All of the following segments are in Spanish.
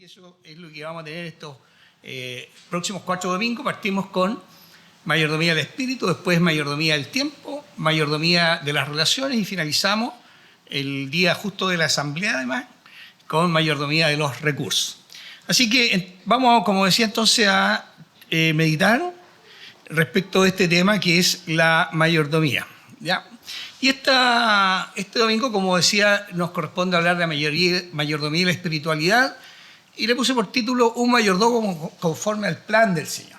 que eso es lo que vamos a tener estos próximos 4 domingos. Partimos con mayordomía del espíritu, después mayordomía del tiempo, mayordomía de las relaciones y finalizamos el día justo de la asamblea, además, con mayordomía de los recursos. Así que vamos, como decía entonces, a meditar respecto de este tema que es la mayordomía, ¿ya? Y este domingo, como decía, nos corresponde hablar de mayordomía y la espiritualidad, y le puse por título Un mayordomo conforme al plan del Señor.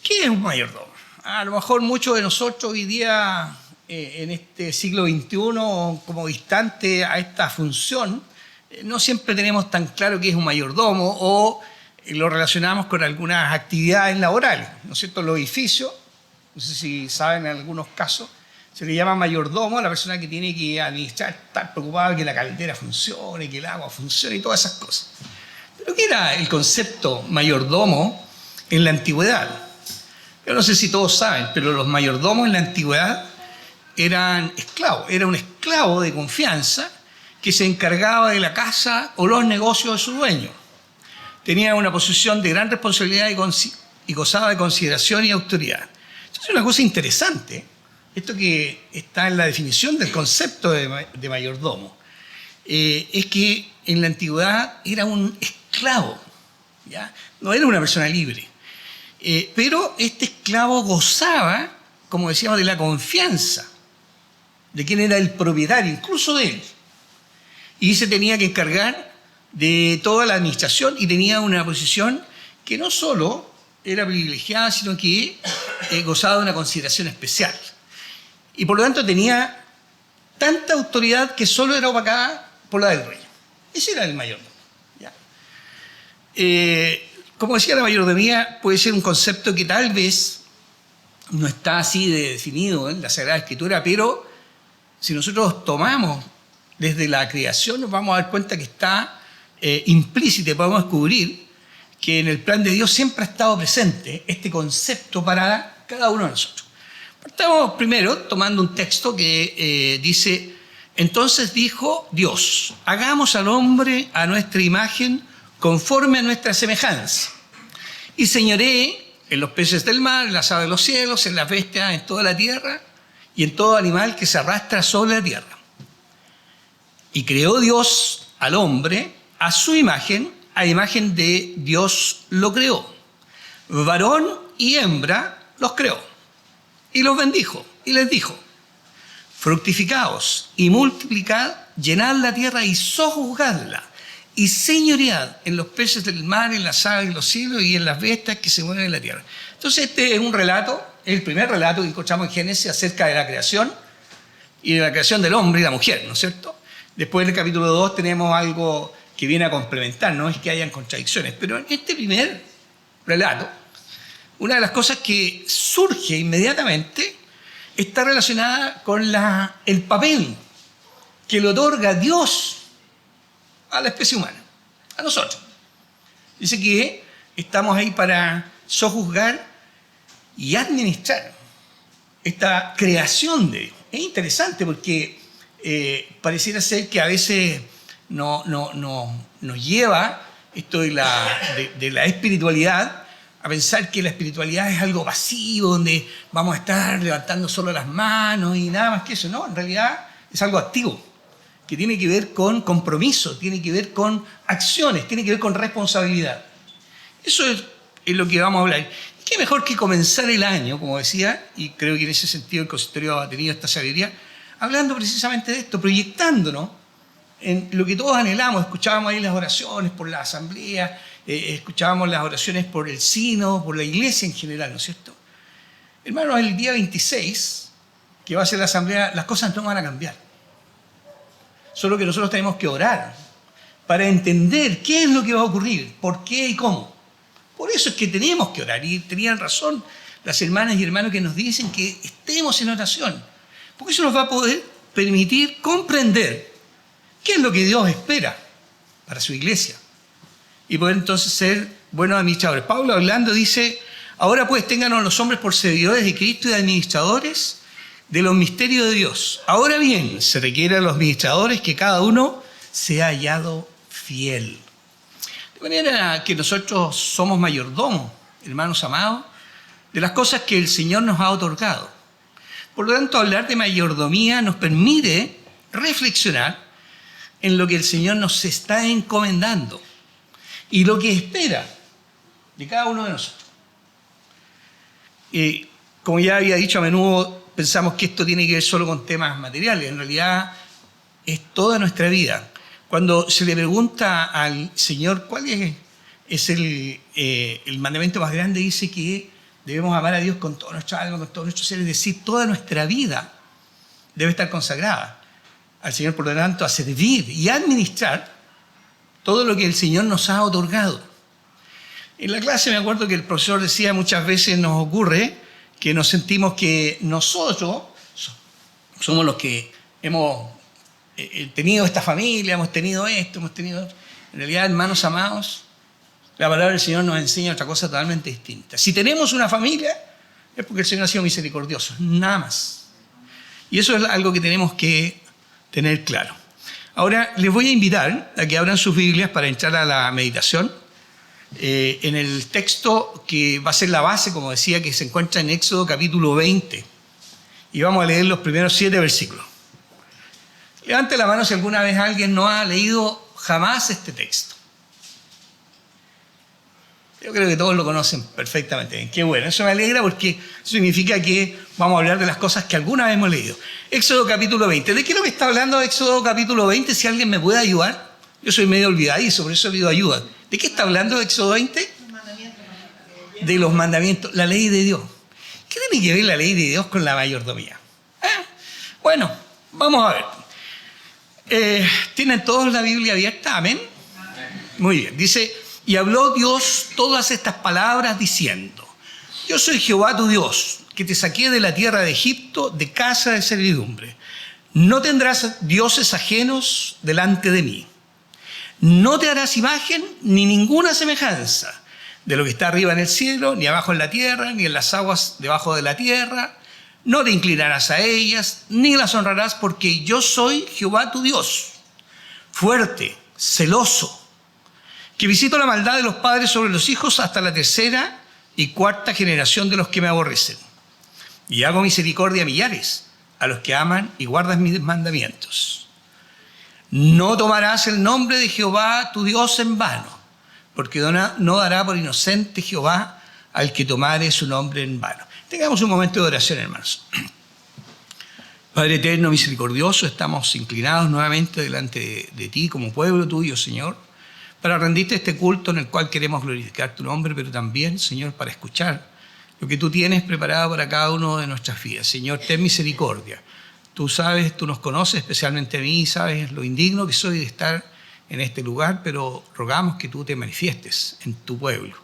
¿Qué es un mayordomo? A lo mejor muchos de nosotros hoy día, en este siglo XXI, como distante a esta función, no siempre tenemos tan claro qué es un mayordomo o lo relacionamos con algunas actividades laborales, ¿no es cierto? Los edificios, no sé si saben en algunos casos, se le llama mayordomo a la persona que tiene que administrar, estar preocupado que la caldera funcione, que el agua funcione y todas esas cosas. Pero ¿qué era el concepto mayordomo en la antigüedad? Yo no sé si todos saben, pero los mayordomos en la antigüedad eran esclavos. Era un esclavo de confianza que se encargaba de la casa o los negocios de su dueño. Tenía una posición de gran responsabilidad y gozaba de consideración y autoridad. Esto es una cosa interesante. Esto que está en la definición del concepto de mayordomo, es que en la antigüedad era un esclavo, ¿ya? No era una persona libre. Pero este esclavo gozaba, como decíamos, de la confianza de quien era el propietario, incluso de él. Y se tenía que encargar de toda la administración y tenía una posición que no solo era privilegiada, sino que gozaba de una consideración especial. Y por lo tanto tenía tanta autoridad que solo era opacada por la del rey. Ese era el mayordomo, ¿ya? Como decía, la mayordomía puede ser un concepto que tal vez no está así de definido en la Sagrada Escritura, pero si nosotros tomamos desde la creación nos vamos a dar cuenta que está implícito y podemos descubrir que en el plan de Dios siempre ha estado presente este concepto para cada uno de nosotros. Partamos primero tomando un texto que dice: entonces dijo Dios, hagamos al hombre a nuestra imagen conforme a nuestra semejanza, y señoree en los peces del mar, en las aves de los cielos, en las bestias, en toda la tierra y en todo animal que se arrastra sobre la tierra. Y creó Dios al hombre a su imagen, a imagen de Dios lo creó. Varón y hembra los creó. Y los bendijo y les dijo: fructificaos y multiplicad, llenad la tierra y sojuzgadla, y señoread en los peces del mar, en las aves de los cielos y en las bestias que se mueven en la tierra. Entonces este es un relato, el primer relato que encontramos en Génesis acerca de la creación y de la creación del hombre y la mujer, ¿no es cierto? Después en el capítulo 2 tenemos algo que viene a complementar, no es que hayan contradicciones, pero en este primer relato, una de las cosas que surge inmediatamente está relacionada con el papel que le otorga Dios a la especie humana, a nosotros. Dice que estamos ahí para sojuzgar y administrar esta creación de Dios. Es interesante porque pareciera ser que a veces nos lleva esto de la espiritualidad a pensar que la espiritualidad es algo pasivo, donde vamos a estar levantando solo las manos y nada más que eso. No, en realidad es algo activo, que tiene que ver con compromiso, tiene que ver con acciones, tiene que ver con responsabilidad. Eso es lo que vamos a hablar. ¿Qué mejor que comenzar el año, como decía, y creo que en ese sentido el consistorio ha tenido esta sabiduría, hablando precisamente de esto, proyectándonos en lo que todos anhelamos? Escuchábamos ahí las oraciones por la asamblea, escuchábamos las oraciones por el sínodo, por la iglesia en general, ¿no es cierto? Hermanos, el día 26, que va a ser la asamblea, las cosas no van a cambiar. Solo que nosotros tenemos que orar para entender qué es lo que va a ocurrir, por qué y cómo. Por eso es que tenemos que orar, y tenían razón las hermanas y hermanos que nos dicen que estemos en oración, porque eso nos va a poder permitir comprender qué es lo que Dios espera para su iglesia y poder entonces ser buenos administradores. Pablo, hablando, dice: ahora pues ténganos los hombres por servidores de Cristo y administradores de los misterios de Dios. Ahora bien, se requiere a los administradores que cada uno sea hallado fiel. De manera que nosotros somos mayordomos, hermanos amados, de las cosas que el Señor nos ha otorgado. Por lo tanto, hablar de mayordomía nos permite reflexionar en lo que el Señor nos está encomendando y lo que espera de cada uno de nosotros. Como ya había dicho, a menudo pensamos que esto tiene que ver solo con temas materiales. En realidad es toda nuestra vida. Cuando se le pregunta al Señor cuál es el mandamiento más grande, dice que debemos amar a Dios con todo nuestro alma, con todo nuestro ser. Es decir, toda nuestra vida debe estar consagrada al Señor, por lo tanto, a servir y a administrar todo lo que el Señor nos ha otorgado. En la clase me acuerdo que el profesor decía, muchas veces nos ocurre que nos sentimos que nosotros somos los que hemos tenido esta familia, hemos tenido esto, hemos tenido... En realidad, hermanos amados, la palabra del Señor nos enseña otra cosa totalmente distinta. Si tenemos una familia, es porque el Señor ha sido misericordioso, nada más. Y eso es algo que tenemos que tener claro. Ahora, les voy a invitar a que abran sus Biblias para entrar a la meditación. En el texto que va a ser la base, como decía, que se encuentra en Éxodo capítulo 20. Y vamos a leer los primeros 7 versículos. Levante la mano si alguna vez alguien no ha leído jamás este texto. Yo creo que todos lo conocen perfectamente bien. Qué bueno, eso me alegra porque eso significa que vamos a hablar de las cosas que alguna vez hemos leído. Éxodo capítulo 20. ¿De qué es lo que está hablando Éxodo capítulo 20? Si alguien me puede ayudar. Yo soy medio olvidadizo, por eso pido ayuda. ¿De qué está hablando Éxodo 20? De los mandamientos, la ley de Dios. ¿Qué tiene que ver la ley de Dios con la mayordomía? Bueno, vamos a ver. ¿Tienen todos la Biblia abierta? ¿Amén? Muy bien. Dice, y habló Dios todas estas palabras diciendo, yo soy Jehová tu Dios, que te saqué de la tierra de Egipto, de casa de servidumbre. No tendrás dioses ajenos delante de mí. No te harás imagen ni ninguna semejanza de lo que está arriba en el cielo, ni abajo en la tierra, ni en las aguas debajo de la tierra. No te inclinarás a ellas, ni las honrarás, porque yo soy Jehová tu Dios, fuerte, celoso, que visito la maldad de los padres sobre los hijos hasta la 3ª y 4ª generación de los que me aborrecen. Y hago misericordia a millares, a los que aman y guardan mis mandamientos. No tomarás el nombre de Jehová tu Dios en vano, porque no dará por inocente Jehová al que tomare su nombre en vano. Tengamos un momento de oración, hermanos. Padre eterno, misericordioso, estamos inclinados nuevamente delante de ti como pueblo tuyo, Señor, para rendirte este culto en el cual queremos glorificar tu nombre, pero también, Señor, para escuchar lo que tú tienes preparado para cada uno de nuestras vidas. Señor, ten misericordia. Tú sabes, tú nos conoces, especialmente a mí, sabes lo indigno que soy de estar en este lugar, pero rogamos que tú te manifiestes en tu pueblo.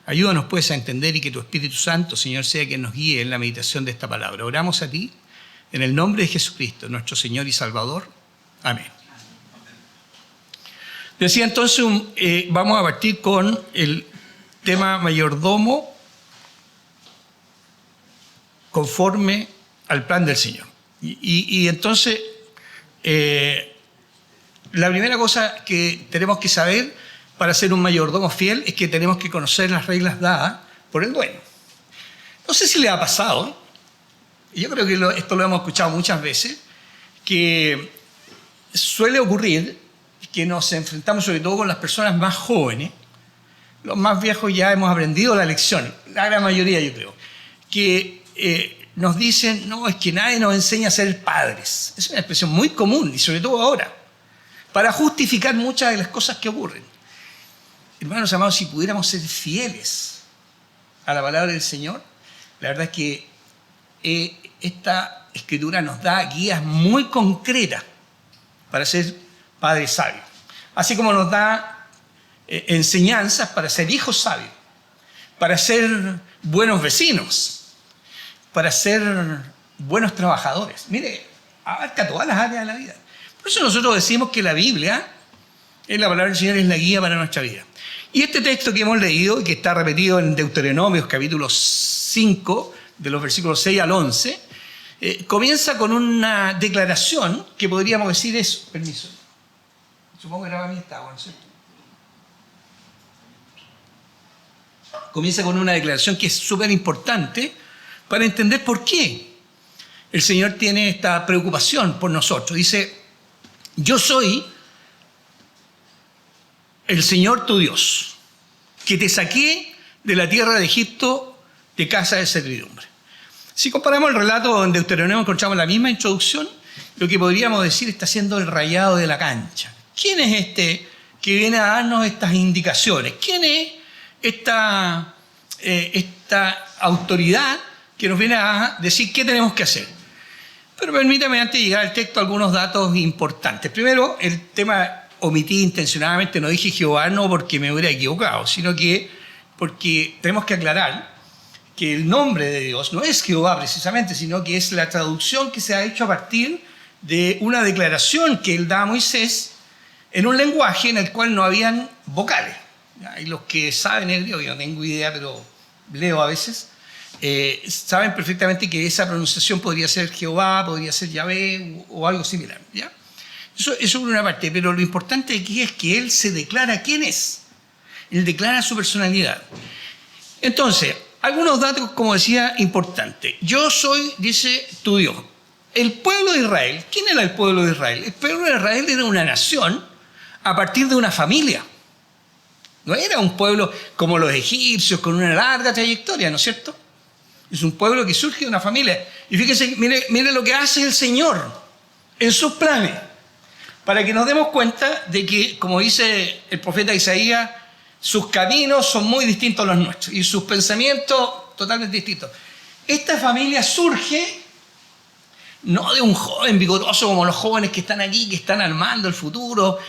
Ayúdanos pues a entender y que tu Espíritu Santo, Señor, sea quien nos guíe en la meditación de esta palabra. Oramos a ti en el nombre de Jesucristo, nuestro Señor y Salvador. Amén. Decía entonces, vamos a partir con el tema mayordomo conforme al plan del Señor. Y entonces, la primera cosa que tenemos que saber para ser un mayordomo fiel es que tenemos que conocer las reglas dadas por el dueño. No sé si le ha pasado, y yo creo que esto lo hemos escuchado muchas veces, que suele ocurrir que nos enfrentamos sobre todo con las personas más jóvenes. Los más viejos ya hemos aprendido la lección, la gran mayoría yo creo, que nos dicen, no, es que nadie nos enseña a ser padres. Es una expresión muy común y sobre todo ahora, para justificar muchas de las cosas que ocurren. Hermanos amados, si pudiéramos ser fieles a la palabra del Señor, la verdad es que esta escritura nos da guías muy concretas para ser padres sabios. Así como nos da enseñanzas para ser hijos sabios, para ser buenos vecinos, para ser buenos trabajadores. Mire, abarca todas las áreas de la vida. Por eso nosotros decimos que la Biblia, la palabra del Señor, es la guía para nuestra vida. Y este texto que hemos leído, que está repetido en Deuteronomios capítulo 5, de los versículos 6 al 11, comienza con una declaración que podríamos decir eso. Permiso. Supongo que graba mi estado, ¿no es cierto? Comienza con una declaración que es súper importante para entender por qué el Señor tiene esta preocupación por nosotros. Dice, yo soy el Señor tu Dios, que te saqué de la tierra de Egipto de casa de servidumbre. Si comparamos el relato en Deuteronomio, encontramos la misma introducción, lo que podríamos decir está siendo el rayado de la cancha. ¿Quién es este que viene a darnos estas indicaciones? ¿Quién es esta autoridad que nos viene a decir qué tenemos que hacer? Pero permítame, antes de llegar al texto, algunos datos importantes. Primero, el tema omití intencionadamente, no dije Jehová no porque me hubiera equivocado, sino que porque tenemos que aclarar que el nombre de Dios no es Jehová precisamente, sino que es la traducción que se ha hecho a partir de una declaración que él da a Moisés en un lenguaje en el cual no habían vocales. Y los que saben hebreo, yo no tengo idea, pero leo a veces, saben perfectamente que esa pronunciación podría ser Jehová, podría ser Yahvé o algo similar. ¿Ya? Eso por una parte, pero lo importante aquí es que él se declara quién es. Él declara su personalidad. Entonces, algunos datos, como decía, importantes. Yo soy, dice, tu Dios. El pueblo de Israel, ¿quién era el pueblo de Israel? El pueblo de Israel era una nación a partir de una familia. No era un pueblo como los egipcios, con una larga trayectoria, ¿no es cierto? Es un pueblo que surge de una familia. Y fíjense, mire lo que hace el Señor en sus planes, para que nos demos cuenta de que, como dice el profeta Isaías, sus caminos son muy distintos a los nuestros y sus pensamientos totalmente distintos. Esta familia surge no de un joven vigoroso como los jóvenes que están aquí, que están armando el futuro,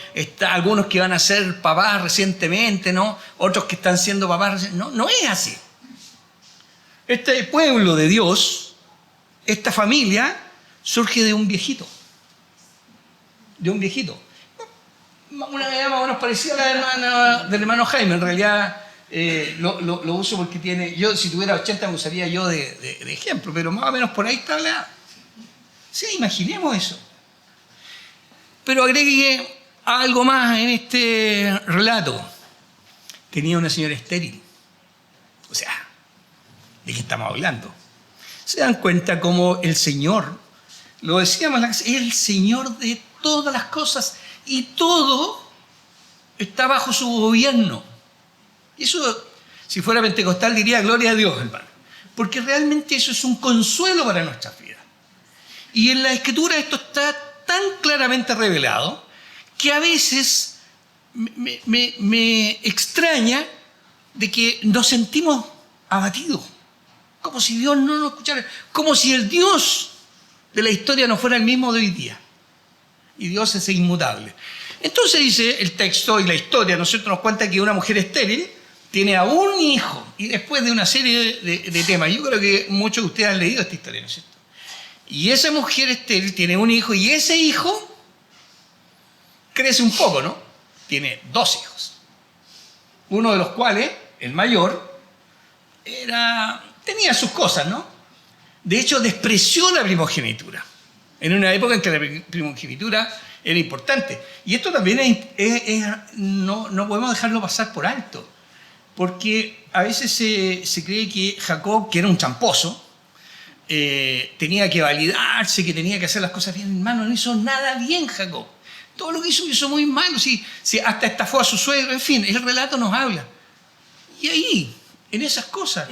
algunos que van a ser papás recientemente, ¿no? Otros que están siendo papás recientemente. No es así. Este pueblo de Dios, esta familia, surge de un viejito. De un viejito. Una edad más o menos parecida a la del hermano Jaime. En realidad lo uso porque tiene... Yo, si tuviera 80, me usaría yo de ejemplo, pero más o menos por ahí está la edad. Sí, imaginemos eso. Pero agregue algo más en este relato. Tenía una señora estéril. O sea, ¿de qué estamos hablando? Se dan cuenta cómo el Señor, lo decíamos, es el Señor de todas las cosas y todo está bajo su gobierno. Eso, si fuera pentecostal, diría gloria a Dios, hermano. Porque realmente eso es un consuelo para nuestras vidas. Y en la Escritura esto está tan claramente revelado que a veces me extraña de que nos sentimos abatidos, como si Dios no nos escuchara, como si el Dios de la historia no fuera el mismo de hoy día. Y Dios es inmutable. Entonces dice el texto y la historia, ¿no es cierto?, nos cuenta que una mujer estéril tiene a un hijo y después de una serie de temas. Yo creo que muchos de ustedes han leído esta historia, ¿no es cierto? Y esa mujer estéril tiene un hijo y ese hijo crece un poco, ¿no? Tiene 2 hijos. Uno de los cuales, el mayor, tenía sus cosas, ¿no? De hecho, despreció la primogenitura. En una época en que la primogenitura era importante. Y esto también no podemos dejarlo pasar por alto. Porque a veces se cree que Jacob, que era un tramposo, tenía que validarse, que tenía que hacer las cosas bien. Hermano, no hizo nada bien Jacob. Todo lo que hizo muy malo. Sí, hasta estafó a su suegro. En fin, el relato nos habla. Y ahí, en esas cosas,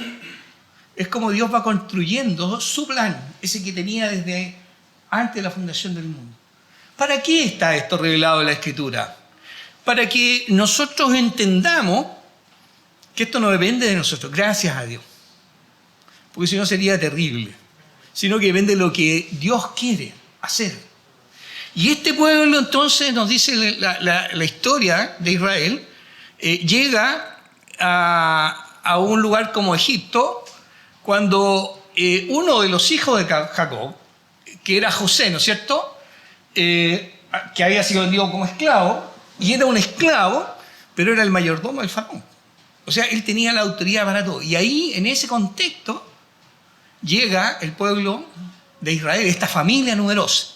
es como Dios va construyendo su plan, ese que tenía desde antes de la fundación del mundo. ¿Para qué está esto revelado en la Escritura? Para que nosotros entendamos que esto no depende de nosotros, gracias a Dios. Porque si no sería terrible. Sino que depende de lo que Dios quiere hacer. Y este pueblo entonces, nos dice la historia de Israel, llega a un lugar como Egipto, cuando uno de los hijos de Jacob, que era José, ¿no es cierto?, que había sido vendido como esclavo, y era un esclavo, pero era el mayordomo del faraón. O sea, él tenía la autoridad para todo. Y ahí, en ese contexto, llega el pueblo de Israel, esta familia numerosa,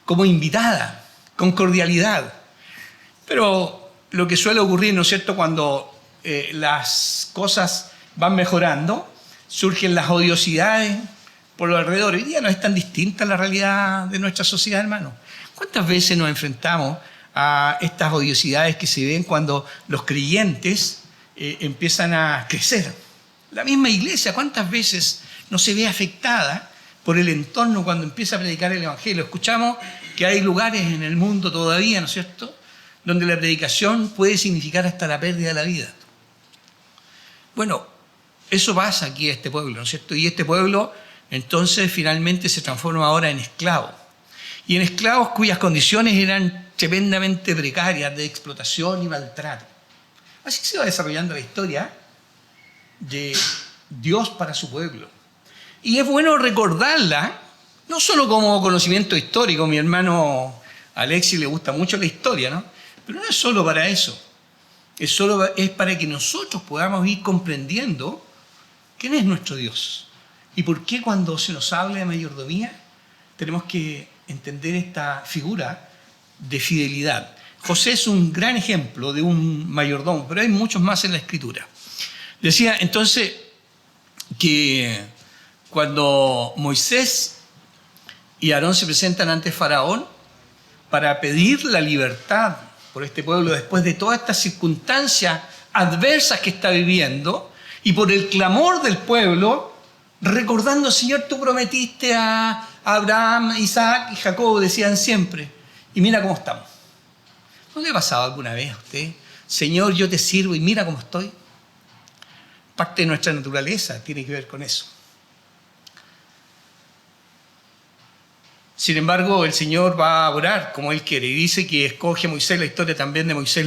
como invitada, con cordialidad. Pero lo que suele ocurrir, ¿no es cierto?, cuando las cosas van mejorando, surgen las odiosidades por los alrededores. Hoy día no es tan distinta la realidad de nuestra sociedad, hermano. ¿Cuántas veces nos enfrentamos a estas odiosidades que se ven cuando los creyentes empiezan a crecer? La misma iglesia, ¿cuántas veces no se ve afectada por el entorno cuando empieza a predicar el Evangelio? Escuchamos que hay lugares en el mundo todavía, ¿no es cierto?, donde la predicación puede significar hasta la pérdida de la vida. Bueno, eso pasa aquí a este pueblo, ¿no es cierto? Y este pueblo entonces finalmente se transforma ahora en esclavo. Y en esclavos cuyas condiciones eran tremendamente precarias, de explotación y maltrato. Así se va desarrollando la historia de Dios para su pueblo. Y es bueno recordarla, no solo como conocimiento histórico, mi hermano Alexis le gusta mucho la historia, ¿no? Pero no es solo para eso, es para que nosotros podamos ir comprendiendo quién es nuestro Dios y por qué cuando se nos habla de mayordomía tenemos que entender esta figura de fidelidad. José es un gran ejemplo de un mayordomo, pero hay muchos más en la Escritura. Decía entonces que cuando Moisés y Aarón se presentan ante Faraón para pedir la libertad por este pueblo después de todas estas circunstancias adversas que está viviendo y por el clamor del pueblo, recordando, Señor, tú prometiste a Abraham, Isaac y Jacob, decían siempre, y mira cómo estamos. ¿No le ha pasado alguna vez a usted? Señor, yo te sirvo y mira cómo estoy. Parte de nuestra naturaleza tiene que ver con eso. Sin embargo, el Señor va a orar como Él quiere y dice que escoge a Moisés. La historia también de Moisés,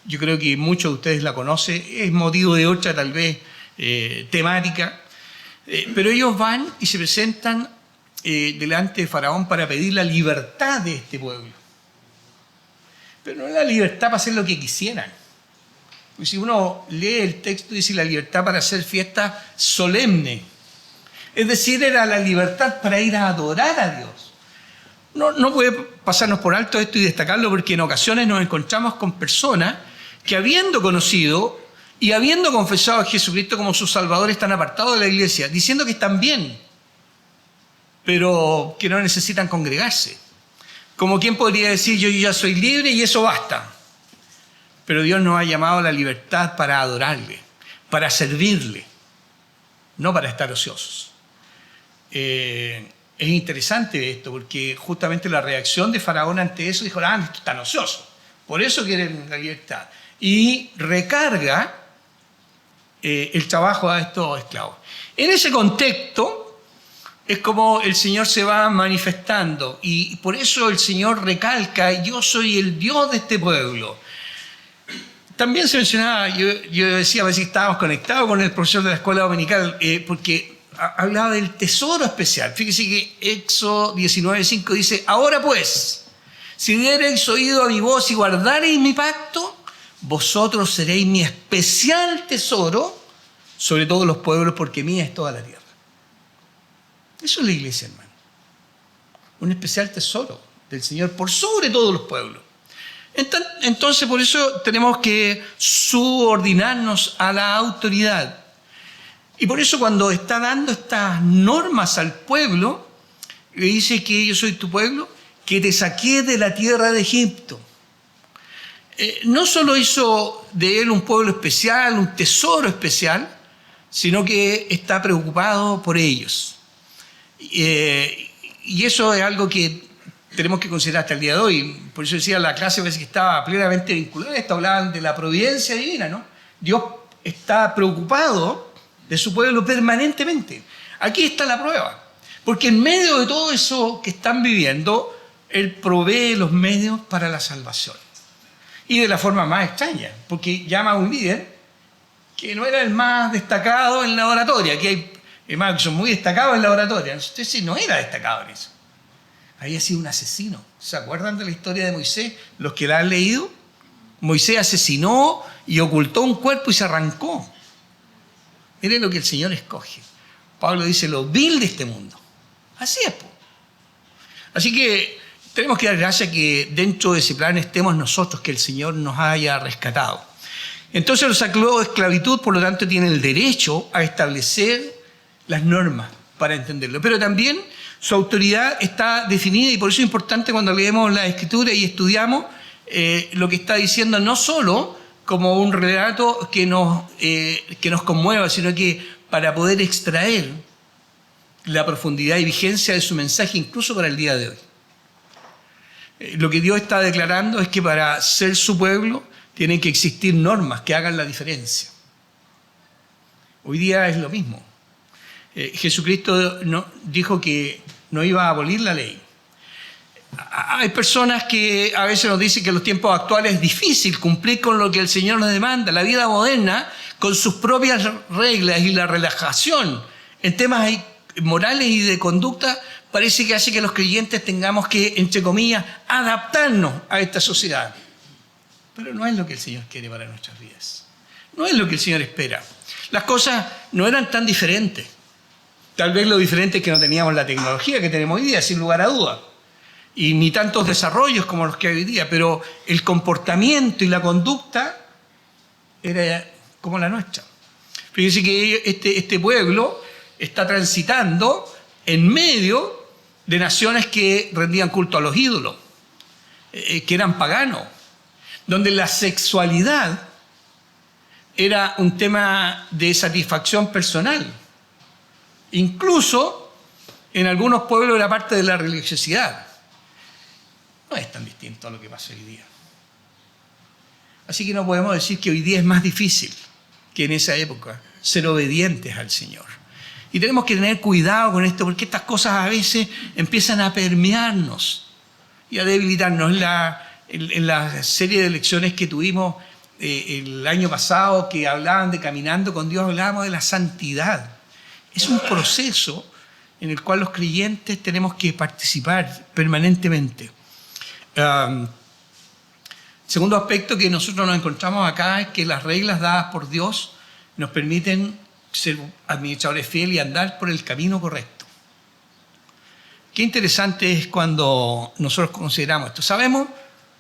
yo creo que muchos de ustedes la conocen, es motivo de otra tal vez temática, pero ellos van y se presentan delante de Faraón para pedir la libertad de este pueblo. Pero no la libertad para hacer lo que quisieran. Y si uno lee el texto, dice la libertad para hacer fiesta solemne. Es decir, era la libertad para ir a adorar a Dios. No puede pasarnos por alto esto y destacarlo porque en ocasiones nos encontramos con personas que habiendo conocido y habiendo confesado a Jesucristo como su Salvador están apartados de la iglesia, diciendo que están bien, pero que no necesitan congregarse. Como quien podría decir, yo ya soy libre y eso basta. Pero Dios nos ha llamado a la libertad para adorarle, para servirle, no para estar ociosos. Es interesante esto, porque justamente la reacción de Faraón ante eso dijo, estos están ociosos, por eso quieren la libertad. Y recarga el trabajo a estos esclavos. En ese contexto es como el Señor se va manifestando y por eso el Señor recalca, yo soy el Dios de este pueblo. También se mencionaba, yo decía, a ver si estábamos conectados con el profesor de la escuela dominical, porque hablaba del tesoro especial. Fíjese que Éxodo 19:5 dice, ahora pues, si diereis oído a mi voz y guardareis mi pacto, vosotros seréis mi especial tesoro sobre todos los pueblos, porque mía es toda la tierra. Eso es la iglesia, hermano. Un especial tesoro del Señor por sobre todos los pueblos. Entonces, por eso tenemos que subordinarnos a la autoridad. Y por eso cuando está dando estas normas al pueblo, le dice que yo soy tu pueblo, que te saqué de la tierra de Egipto. No solo hizo de él un pueblo especial, un tesoro especial, sino que está preocupado por ellos. Y eso es algo que tenemos que considerar hasta el día de hoy. Por eso decía la clase a veces que estaba plenamente vinculada a esto, hablaban de la providencia divina, ¿no? Dios está preocupado de su pueblo permanentemente. Aquí está la prueba, porque en medio de todo eso que están viviendo, Él provee los medios para la salvación. Y de la forma más extraña, porque llama a un líder que no era el más destacado en la oratoria. Aquí hay hermanos que son muy destacados en la oratoria. Usted sí no era destacado en eso. Había sido un asesino. ¿Se acuerdan de la historia de Moisés? Los que la han leído. Moisés asesinó y ocultó un cuerpo y se arrancó. Miren lo que el Señor escoge. Pablo dice lo vil de este mundo. Así es. Así que tenemos que dar gracias que dentro de ese plan estemos nosotros, que el Señor nos haya rescatado. Entonces los sacó de esclavitud, por lo tanto tienen el derecho a establecer las normas para entenderlo. Pero también su autoridad está definida y por eso es importante cuando leemos la Escritura y estudiamos lo que está diciendo, no solo como un relato que nos conmueva, sino que para poder extraer la profundidad y vigencia de su mensaje incluso para el día de hoy. Lo que Dios está declarando es que para ser su pueblo tienen que existir normas que hagan la diferencia. Hoy día es lo mismo. Jesucristo dijo que no iba a abolir la ley. Hay personas que a veces nos dicen que en los tiempos actuales es difícil cumplir con lo que el Señor nos demanda. La vida moderna, con sus propias reglas y la relajación en temas morales y de conducta, parece que hace que los creyentes tengamos que, entre comillas, adaptarnos a esta sociedad. Pero no es lo que el Señor quiere para nuestras vidas. No es lo que el Señor espera. Las cosas no eran tan diferentes. Tal vez lo diferente es que no teníamos la tecnología que tenemos hoy día, sin lugar a dudas. Y ni tantos desarrollos como los que hay hoy día. Pero el comportamiento y la conducta era como la nuestra. Fíjense que este pueblo está transitando en medio de naciones que rendían culto a los ídolos, que eran paganos, donde la sexualidad era un tema de satisfacción personal. Incluso en algunos pueblos era parte de la religiosidad. No es tan distinto a lo que pasa hoy día. Así que no podemos decir que hoy día es más difícil que en esa época ser obedientes al Señor. Y tenemos que tener cuidado con esto porque estas cosas a veces empiezan a permearnos y a debilitarnos. En la serie de lecciones que tuvimos el año pasado que hablaban de caminando con Dios, hablábamos de la santidad. Es un proceso en el cual los creyentes tenemos que participar permanentemente. Segundo aspecto que nosotros nos encontramos acá es que las reglas dadas por Dios nos permiten ser administradores fieles y andar por el camino correcto. Qué interesante es cuando nosotros consideramos esto. Sabemos,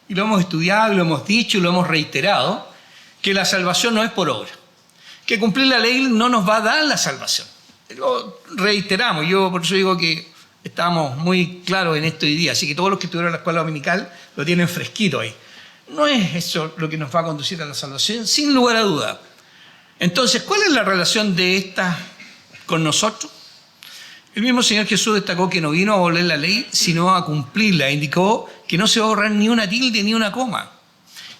y lo hemos estudiado, lo hemos dicho y lo hemos reiterado, que la salvación no es por obra. Que cumplir la ley no nos va a dar la salvación. Lo reiteramos, yo por eso digo que estamos muy claros en esto hoy día, así que todos los que estuvieron en la escuela dominical lo tienen fresquito ahí. No es eso lo que nos va a conducir a la salvación, sin lugar a duda. Entonces, ¿cuál es la relación de esta con nosotros? El mismo Señor Jesús destacó que no vino a abolir la ley, sino a cumplirla. Indicó que no se va a ahorrar ni una tilde ni una coma.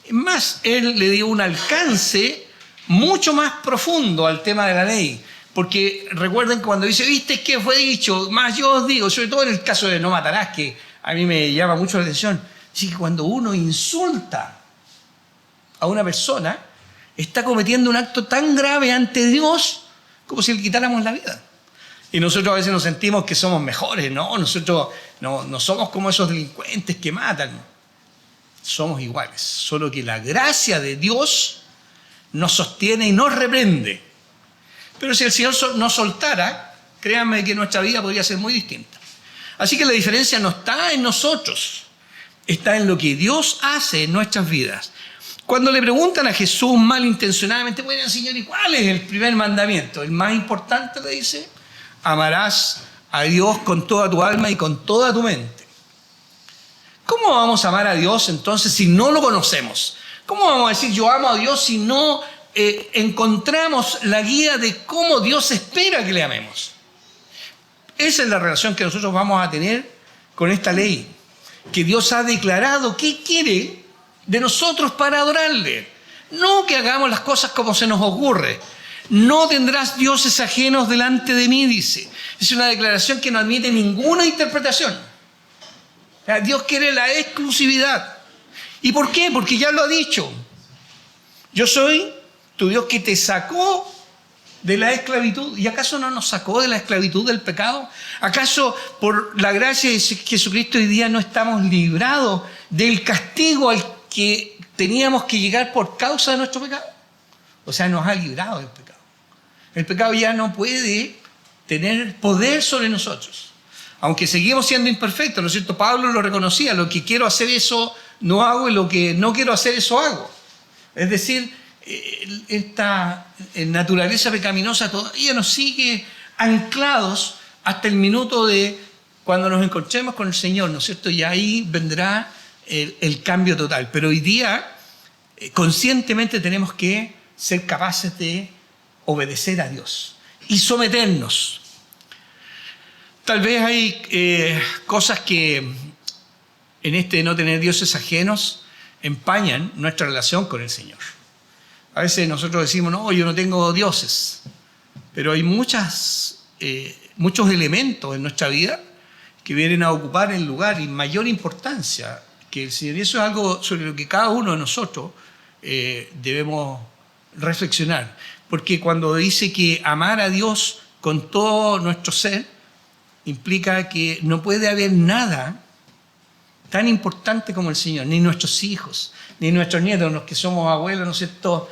Es más, Él le dio un alcance mucho más profundo al tema de la ley. Porque recuerden cuando dice, ¿viste qué fue dicho? Más yo os digo, sobre todo en el caso de no matarás, que a mí me llama mucho la atención. Así que cuando uno insulta a una persona, está cometiendo un acto tan grave ante Dios como si le quitáramos la vida. Y nosotros a veces nos sentimos que somos mejores, ¿no? Nosotros no somos como esos delincuentes que matan. Somos iguales, solo que la gracia de Dios nos sostiene y nos reprende. Pero si el Señor nos soltara, créanme que nuestra vida podría ser muy distinta. Así que la diferencia no está en nosotros, está en lo que Dios hace en nuestras vidas. Cuando le preguntan a Jesús malintencionadamente, bueno, Señor, ¿y cuál es el primer mandamiento? El más importante, le dice, amarás a Dios con toda tu alma y con toda tu mente. ¿Cómo vamos a amar a Dios entonces si no lo conocemos? ¿Cómo vamos a decir yo amo a Dios si no encontramos la guía de cómo Dios espera que le amemos? Esa es la relación que nosotros vamos a tener con esta ley, que Dios ha declarado qué quiere de nosotros para adorarle. No que hagamos las cosas como se nos ocurre. No tendrás dioses ajenos delante de mí, dice. Es una declaración que no admite ninguna interpretación. O sea, Dios quiere la exclusividad. ¿Y por qué? Porque ya lo ha dicho. Yo soy tu Dios que te sacó de la esclavitud. ¿Y acaso no nos sacó de la esclavitud del pecado? ¿Acaso por la gracia de Jesucristo hoy día no estamos librados del castigo al que teníamos que llegar por causa de nuestro pecado? O sea, nos ha librado del pecado. El pecado ya no puede tener poder sobre nosotros. Aunque seguimos siendo imperfectos, ¿no es cierto? Pablo lo reconocía, lo que quiero hacer eso no hago y lo que no quiero hacer eso hago. Es decir, esta naturaleza pecaminosa todavía nos sigue anclados hasta el minuto de cuando nos encontremos con el Señor, ¿no es cierto? Y ahí vendrá el cambio total. Pero hoy día, conscientemente tenemos que ser capaces de obedecer a Dios y someternos. Tal vez hay cosas que en este no tener dioses ajenos empañan nuestra relación con el Señor. A veces nosotros decimos, no, yo no tengo dioses, pero hay muchos elementos en nuestra vida que vienen a ocupar el lugar y mayor importancia que el Señor. Y eso es algo sobre lo que cada uno de nosotros debemos reflexionar. Porque cuando dice que amar a Dios con todo nuestro ser, implica que no puede haber nada tan importante como el Señor, ni nuestros hijos, ni nuestros nietos, los que somos abuelos, ¿no es cierto?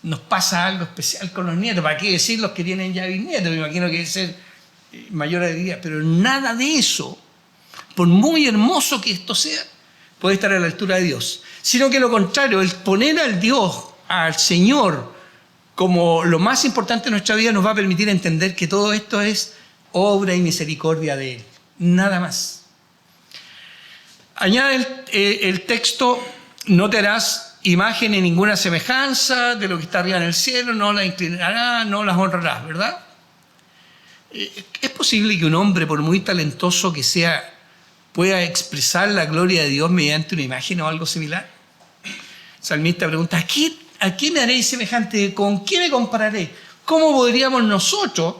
Nos pasa algo especial con los nietos. ¿Para qué decir los que tienen ya bisnietos? Me imagino que debe ser mayor de edad, pero nada de eso, por muy hermoso que esto sea, puede estar a la altura de Dios. Sino que lo contrario, el poner al Señor, como lo más importante de nuestra vida, nos va a permitir entender que todo esto es obra y misericordia de Él. Nada más. Añade el texto, no te harás imagen ni ninguna semejanza de lo que está arriba en el cielo, no las inclinarás, no las honrarás, ¿verdad? ¿Es posible que un hombre, por muy talentoso que sea, pueda expresar la gloria de Dios mediante una imagen o algo similar? El salmista pregunta, ¿a qué me haréis semejante? ¿Con qué me compararé? ¿Cómo podríamos nosotros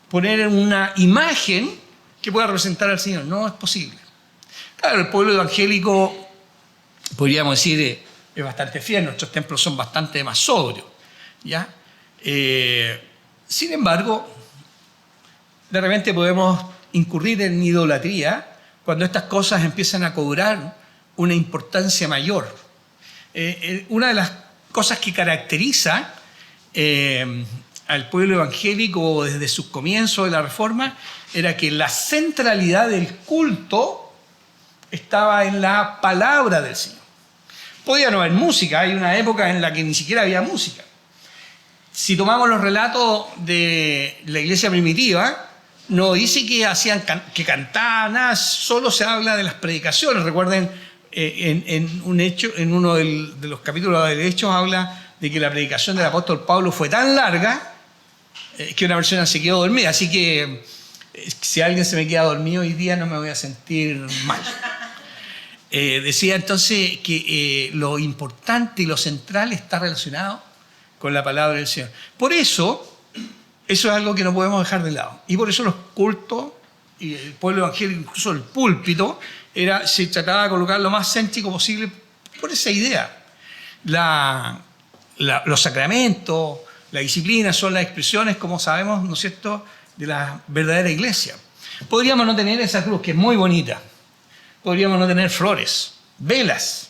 poner una imagen que pueda representar al Señor? No es posible. Claro, el pueblo evangélico, podríamos decir, es bastante fiel, nuestros templos son bastante más sobrios, ¿ya? Sin embargo, de repente podemos incurrir en idolatría cuando estas cosas empiezan a cobrar una importancia mayor. Una de las cosas que caracteriza al pueblo evangélico desde sus comienzos de la Reforma era que la centralidad del culto estaba en la palabra del Señor. Podía no haber música, hay una época en la que ni siquiera había música. Si tomamos los relatos de la iglesia primitiva, no dice que cantaban, nada, solo se habla de las predicaciones. Recuerden, en uno de los capítulos de Hechos habla de que la predicación del apóstol Pablo fue tan larga que una persona se quedó dormida. Así que si alguien se me queda dormido hoy día no me voy a sentir mal. Decía entonces que lo importante y lo central está relacionado con la palabra del Señor. Por eso es algo que no podemos dejar de lado. Y por eso los cultos y el pueblo evangélico, incluso el púlpito, se trataba de colocar lo más céntrico posible por esa idea. Los sacramentos, la disciplina son las expresiones, como sabemos, ¿no es cierto?, de la verdadera iglesia. Podríamos no tener esa cruz, que es muy bonita. Podríamos no tener flores, velas.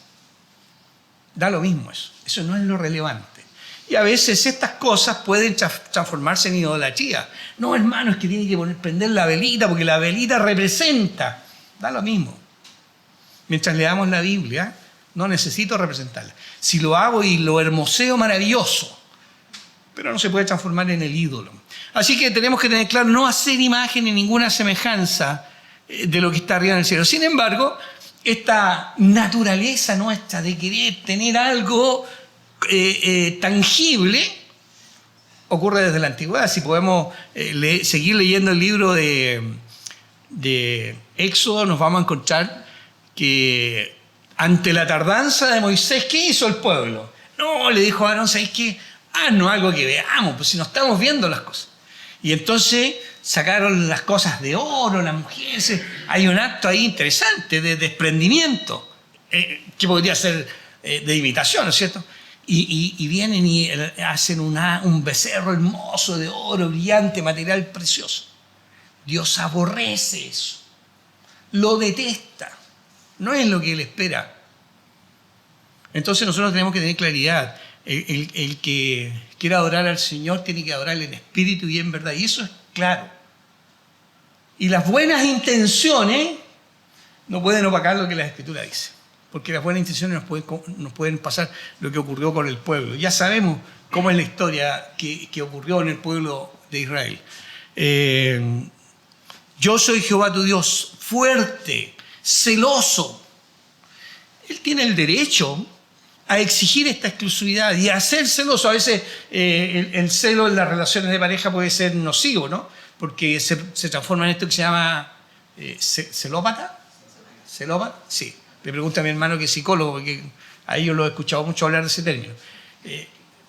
Da lo mismo eso. Eso no es lo relevante. Y a veces estas cosas pueden transformarse en idolatría. No, hermano, es que tiene que prender la velita porque la velita representa. Da lo mismo. Mientras leamos la Biblia, no necesito representarla. Si lo hago y lo hermoseo, maravilloso. Pero no se puede transformar en el ídolo. Así que tenemos que tener claro, no hacer imagen ni ninguna semejanza de lo que está arriba en el cielo. Sin embargo, esta naturaleza nuestra de querer tener algo tangible ocurre desde la antigüedad. Si podemos seguir leyendo el libro de Éxodo, nos vamos a encontrar que ante la tardanza de Moisés, ¿qué hizo el pueblo? No, le dijo a Aarón, ¿sabéis qué? Haznos algo que veamos, pues si no estamos viendo las cosas. Y entonces sacaron las cosas de oro, las mujeres. Hay un acto ahí interesante de desprendimiento, que podría ser de imitación, ¿no es cierto? Y vienen y hacen un becerro hermoso de oro, brillante, material precioso. Dios aborrece eso, lo detesta, no es lo que Él espera. Entonces nosotros tenemos que tener claridad. El que quiera adorar al Señor tiene que adorarle en espíritu y en verdad. Y eso es claro. Y las buenas intenciones no pueden opacar lo que la Escritura dice. Porque las buenas intenciones nos pueden pasar lo que ocurrió con el pueblo. Ya sabemos cómo es la historia que ocurrió en el pueblo de Israel. Yo soy Jehová tu Dios, fuerte, celoso. Él tiene el derecho a exigir esta exclusividad y a ser celoso. A veces el celo en las relaciones de pareja puede ser nocivo, ¿no? Porque se transforma en esto que se llama celópata. ¿Celópata? Sí. Le pregunto a mi hermano que es psicólogo, porque a ellos lo he escuchado mucho hablar de ese término.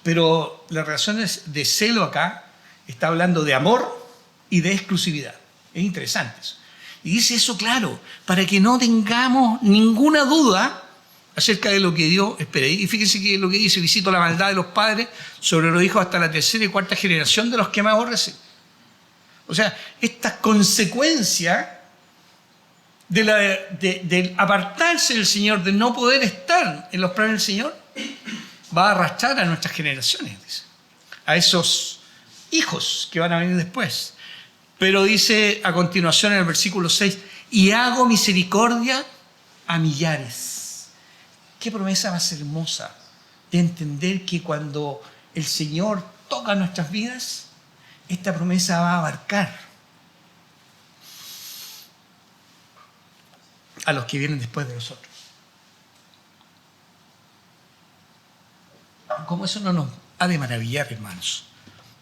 Pero las relaciones de celo acá está hablando de amor y de exclusividad. Es interesante eso. Y dice eso claro, para que no tengamos ninguna duda acerca de lo que Dios espera. Y fíjense que lo que dice: visito la maldad de los padres sobre los hijos hasta la tercera y cuarta generación de los que me aborrecen. O sea, esta consecuencia del apartarse del Señor, de no poder estar en los planes del Señor, va a arrastrar a nuestras generaciones, dice, a esos hijos que van a venir después. Pero dice a continuación en el versículo 6, y hago misericordia a millares. Qué promesa más hermosa de entender que cuando el Señor toca nuestras vidas, esta promesa va a abarcar a los que vienen después de nosotros. Como eso no nos ha de maravillar, hermanos,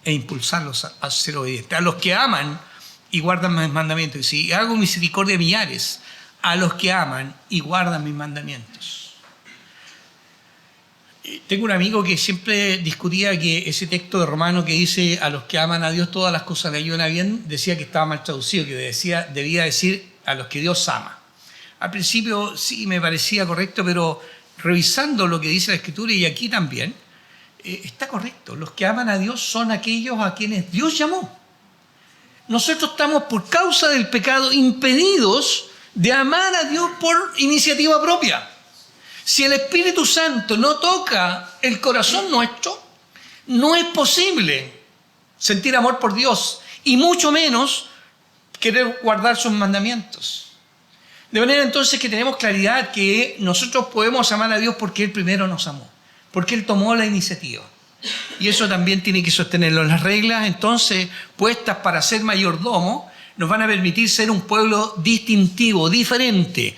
e impulsarlos a ser obedientes. A los que aman y guardan mis mandamientos. Y si hago misericordia a millares, a los que aman y guardan mis mandamientos. Tengo un amigo que siempre discutía que ese texto de Romano que dice a los que aman a Dios todas las cosas le ayudan a bien, decía que estaba mal traducido, que debía decir a los que Dios ama. Al principio sí me parecía correcto, pero revisando lo que dice la Escritura y aquí también, está correcto. Los que aman a Dios son aquellos a quienes Dios llamó. Nosotros estamos por causa del pecado impedidos de amar a Dios por iniciativa propia. Si el Espíritu Santo no toca el corazón nuestro, no es posible sentir amor por Dios y mucho menos querer guardar sus mandamientos. De manera entonces que tenemos claridad que nosotros podemos amar a Dios porque Él primero nos amó, porque Él tomó la iniciativa. Y eso también tiene que sostenerlo. Las reglas entonces puestas para ser mayordomo nos van a permitir ser un pueblo distintivo, diferente.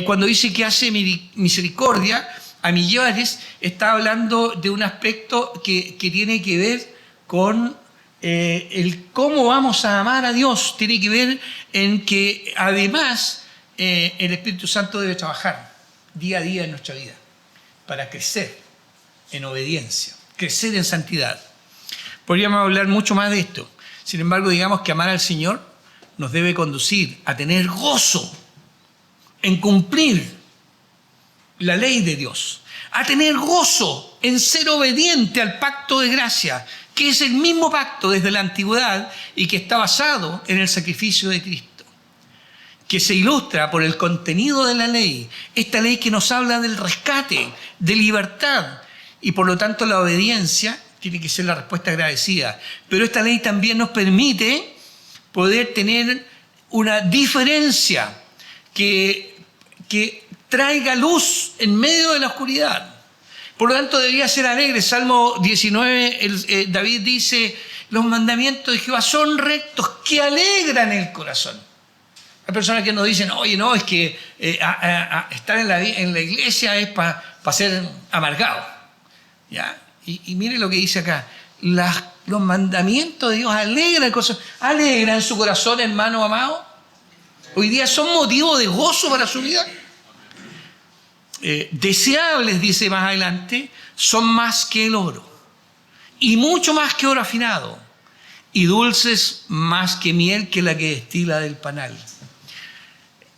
Cuando dice que hace misericordia a millares, está hablando de un aspecto que tiene que ver con el cómo vamos a amar a Dios. Tiene que ver en que además el Espíritu Santo debe trabajar día a día en nuestra vida para crecer en obediencia, crecer en santidad. Podríamos hablar mucho más de esto. Sin embargo, digamos que amar al Señor nos debe conducir a tener gozo en cumplir la ley de Dios, a tener gozo en ser obediente al pacto de gracia, que es el mismo pacto desde la antigüedad y que está basado en el sacrificio de Cristo, que se ilustra por el contenido de la ley, esta ley que nos habla del rescate, de libertad, y por lo tanto la obediencia tiene que ser la respuesta agradecida. Pero esta ley también nos permite poder tener una diferencia que traiga luz en medio de la oscuridad. Por lo tanto, debería ser alegre. Salmo 19, David dice, los mandamientos de Jehová son rectos, que alegran el corazón. Hay personas que nos dicen, oye, no, es que estar en la iglesia es para ser amargado. ¿Ya? Y mire lo que dice acá. Los mandamientos de Dios alegran el corazón. ¿Alegran su corazón, hermano amado? Hoy día son motivo de gozo para su vida. Deseables, dice más adelante, son más que el oro, y mucho más que oro afinado, y dulces más que miel que la que destila del panal.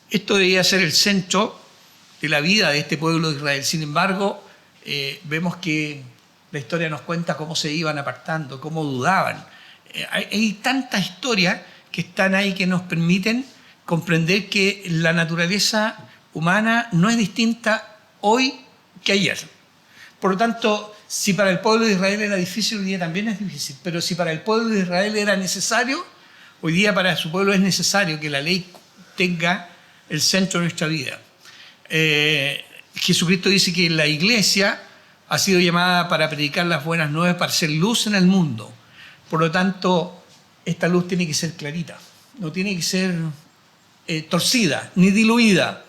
Esto debería ser el centro de la vida de este pueblo de Israel. Sin embargo, vemos que la historia nos cuenta cómo se iban apartando, cómo dudaban. Hay tantas historias que están ahí que nos permiten comprender que la naturaleza humana no es distinta hoy que ayer. Por lo tanto, si para el pueblo de Israel era difícil, hoy día también es difícil. Pero si para el pueblo de Israel era necesario, Hoy día para su pueblo es necesario que la ley tenga el centro de nuestra vida. Jesucristo dice que la iglesia ha sido llamada para predicar las buenas nuevas, para ser luz en el mundo. Por lo tanto, esta luz tiene que ser clarita, no tiene que ser torcida ni diluida.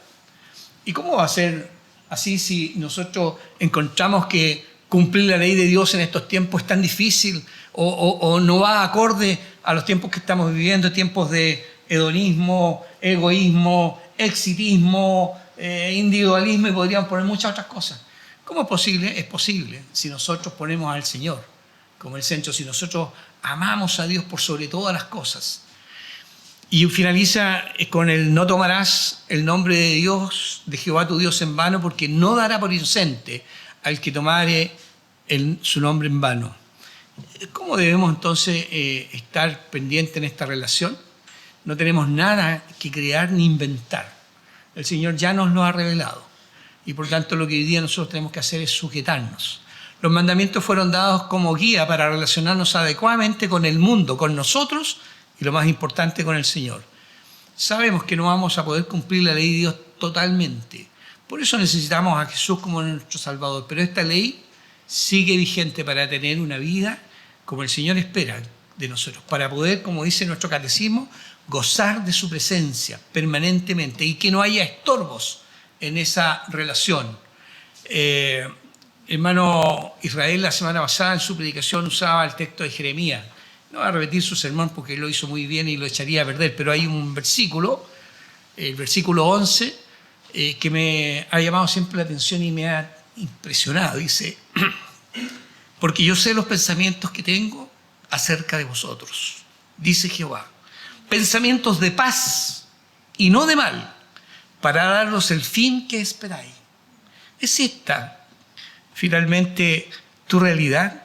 ¿Y cómo va a ser así si nosotros encontramos que cumplir la ley de Dios en estos tiempos es tan difícil o no va acorde a los tiempos que estamos viviendo, tiempos de hedonismo, egoísmo, exitismo, individualismo y podríamos poner muchas otras cosas? ¿Cómo es posible? Es posible si nosotros ponemos al Señor como el centro, si nosotros amamos a Dios por sobre todas las cosas. Y finaliza con el no tomarás el nombre de Dios, de Jehová tu Dios en vano, porque no dará por inocente al que tomare su nombre en vano. ¿Cómo debemos entonces estar pendientes en esta relación? No tenemos nada que crear ni inventar. El Señor ya nos lo ha revelado. Y por tanto lo que hoy día nosotros tenemos que hacer es sujetarnos. Los mandamientos fueron dados como guía para relacionarnos adecuadamente con el mundo, con nosotros y lo más importante, con el Señor. Sabemos que no vamos a poder cumplir la ley de Dios totalmente. Por eso necesitamos a Jesús como nuestro Salvador. Pero esta ley sigue vigente para tener una vida como el Señor espera de nosotros, para poder, como dice nuestro catecismo, gozar de su presencia permanentemente y que no haya estorbos en esa relación. Hermano Israel la semana pasada en su predicación usaba el texto de Jeremías. No voy a repetir su sermón porque él lo hizo muy bien y lo echaría a perder, pero hay un versículo, el versículo 11, que me ha llamado siempre la atención y me ha impresionado. Dice, porque yo sé los pensamientos que tengo acerca de vosotros, dice Jehová, pensamientos de paz y no de mal, para daros el fin que esperáis. ¿Es esta finalmente tu realidad?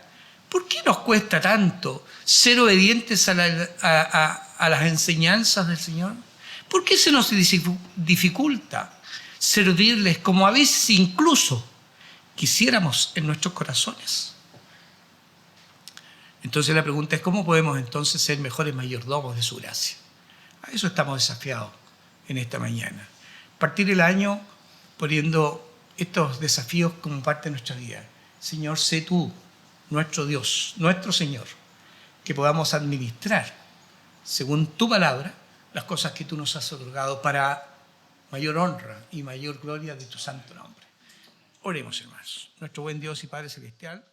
¿Por qué nos cuesta tanto ser obedientes a las enseñanzas del Señor? ¿Por qué se nos dificulta servirles como a veces incluso quisiéramos en nuestros corazones? Entonces la pregunta es, ¿cómo podemos entonces ser mejores mayordomos de su gracia? A eso estamos desafiados en esta mañana. Partir el año poniendo estos desafíos como parte de nuestra vida. Señor, sé tú nuestro Dios, nuestro Señor, que podamos administrar, según tu palabra, las cosas que tú nos has otorgado para mayor honra y mayor gloria de tu santo nombre. Oremos, hermanos. Nuestro buen Dios y Padre Celestial,